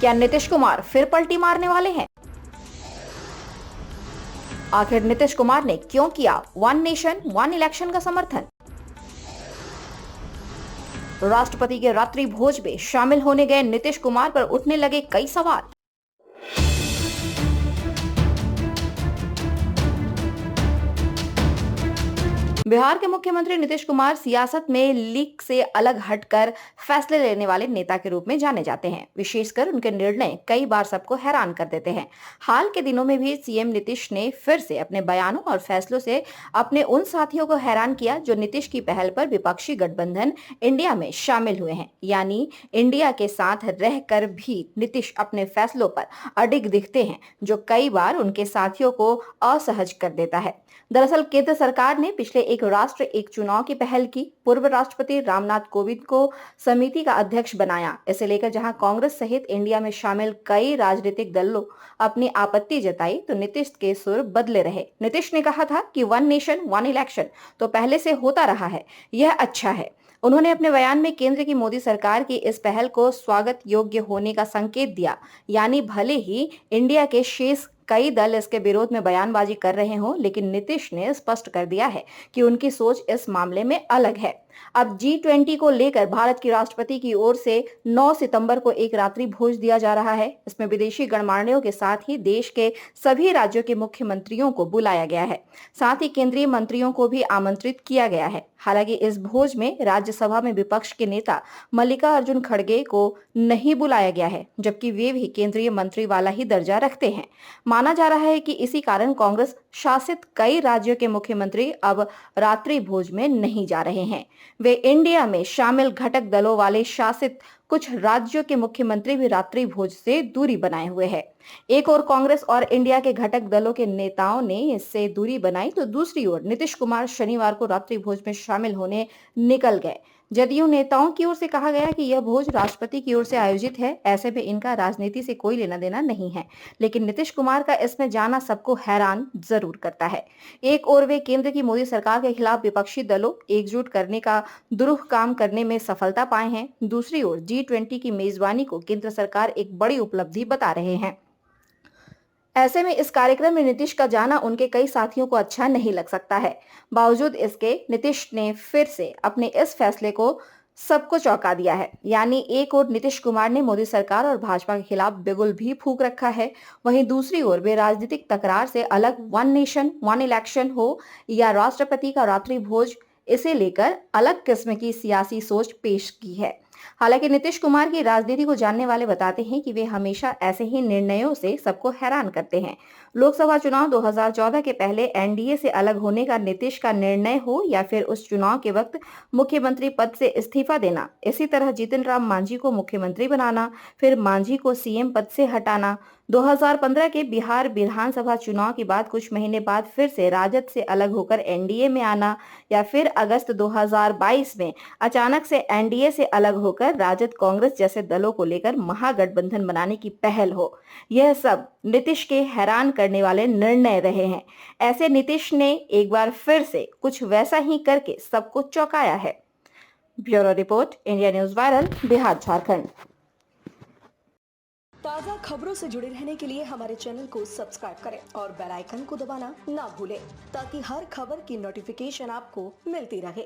क्या नीतीश कुमार फिर पलटी मारने वाले हैं? आखिर नीतीश कुमार ने क्यों किया वन नेशन वन इलेक्शन का समर्थन? राष्ट्रपति के रात्रि भोज में शामिल होने गए नीतीश कुमार पर उठने लगे कई सवाल। बिहार के मुख्यमंत्री नीतीश कुमार सियासत में लीक से अलग हटकर फैसले लेने वाले नेता के रूप में जाने जाते हैं। विशेषकर उनके निर्णय कई बार सबको हैरान कर देते हैं। हाल के दिनों में भी सीएम नीतीश ने फिर से अपने बयानों और फैसलों से अपने उन साथियों को हैरान किया जो नीतीश की पहल पर विपक्षी गठबंधन इंडिया में शामिल हुए हैं। यानी इंडिया के साथ रहकर भी नीतीश अपने फैसलों पर अडिग दिखते हैं, जो कई बार उनके साथियों को असहज कर देता है। दरअसल केंद्र सरकार ने पिछले एक राष्ट्र एक चुनाव की पहल की। पूर्व राष्ट्रपति रामनाथ कोविंद को समिति का अध्यक्ष बनाया। इसे लेकर जहां कांग्रेस सहित इंडिया में शामिल कई राजनीतिक दलों अपनी आपत्ति जताई, तो नीतीश के सुर बदले रहे। नीतीश ने कहा था कि वन नेशन वन इलेक्शन तो पहले से होता रहा है, यह अच्छा है। उन्होंने अपने बयान में केंद्र की मोदी सरकार की इस पहल को स्वागत योग्य होने का संकेत दिया। यानी भले ही इंडिया के शेष कई दल इसके विरोध में बयानबाजी कर रहे हों, लेकिन नीतीश ने स्पष्ट कर दिया है कि उनकी सोच इस मामले में अलग है। अब G20 को लेकर भारत की राष्ट्रपति की ओर से 9 सितंबर को एक रात्रि भोज दिया जा रहा है। इसमें विदेशी गणमान्यों के साथ ही देश के सभी राज्यों के मुख्यमंत्रियों को बुलाया गया है। साथ ही केंद्रीय मंत्रियों को भी आमंत्रित किया गया है। हालांकि इस भोज में राज्यसभा में विपक्ष के नेता मल्लिकार्जुन खड़गे को नहीं बुलाया गया है, जबकि वे भी केंद्रीय मंत्री वाला ही दर्जा रखते हैं। माना जा रहा है कि इसी कारण कांग्रेस शासित कई राज्यों के मुख्यमंत्री अब रात्रि भोज में नहीं जा रहे हैं। वे इंडिया में शामिल घटक दलों वाले शासित कुछ राज्यों के मुख्यमंत्री भी रात्रि भोज से दूरी बनाए हुए हैं। एक ओर कांग्रेस और इंडिया के घटक दलों के नेताओं ने इससे दूरी बनाई, तो दूसरी ओर नीतीश कुमार शनिवार को रात्रि भोज में शामिल होने निकल गए। जदयू नेताओं की ओर से कहा गया कि यह भोज राष्ट्रपति की ओर से आयोजित है, ऐसे में इनका राजनीति से कोई लेना देना नहीं है। लेकिन नीतीश कुमार का इसमें जाना सबको हैरान जरूर करता है। एक ओर वे केंद्र की मोदी सरकार के खिलाफ विपक्षी दलों एकजुट करने का दुरूह काम करने में सफलता पाए हैं। दूसरी ओर G20 की मेजबानी को केंद्र सरकार एक बड़ी उपलब्धि बता रहे हैं। ऐसे में इस कार्यक्रम में नीतीश का जाना उनके कई साथियों को अच्छा नहीं लग सकता है। बावजूद इसके नीतीश ने फिर से अपने इस फैसले को सबको चौंका दिया है। यानी एक ओर नीतीश कुमार ने मोदी सरकार और भाजपा के खिलाफ बिगुल भी फूंक रखा है, वहीं दूसरी ओर वे राजनीतिक तकरार से अलग वन नेशन वन इलेक्शन हो या राष्ट्रपति का रात्रि भोज, इसे लेकर अलग किस्म की सियासी सोच पेश की है। हालांकि नीतीश कुमार की राजनीति को जानने वाले बताते हैं कि वे हमेशा ऐसे ही निर्णयों से सबको हैरान करते हैं। लोकसभा चुनाव 2014 के पहले एनडीए से अलग होने का नीतीश का निर्णय हो या फिर उस चुनाव के वक्त मुख्यमंत्री पद से इस्तीफा देना, इसी तरह जीतन राम मांझी को मुख्यमंत्री बनाना, फिर मांझी को सीएम पद से हटाना, 2015 के बिहार विधानसभा चुनाव के बाद कुछ महीने बाद फिर से राजद से अलग होकर एनडीए में आना, या फिर अगस्त 2022 में अचानक से एनडीए से अलग होकर राजद कांग्रेस जैसे दलों को लेकर महागठबंधन बनाने की पहल हो, यह सब नीतीश के हैरान करने वाले निर्णय रहे हैं। ऐसे नीतीश ने एक बार फिर से कुछ वैसा ही करके सबको चौंकाया है। Bureau report, India news viral, Bihar Jharkhand. ताज़ा खबरों से जुड़े रहने के लिए हमारे चैनल को सब्सक्राइब करें और बेल आइकन को दबाना ना भूलें, ताकि हर खबर की नोटिफिकेशन आपको मिलती रहे।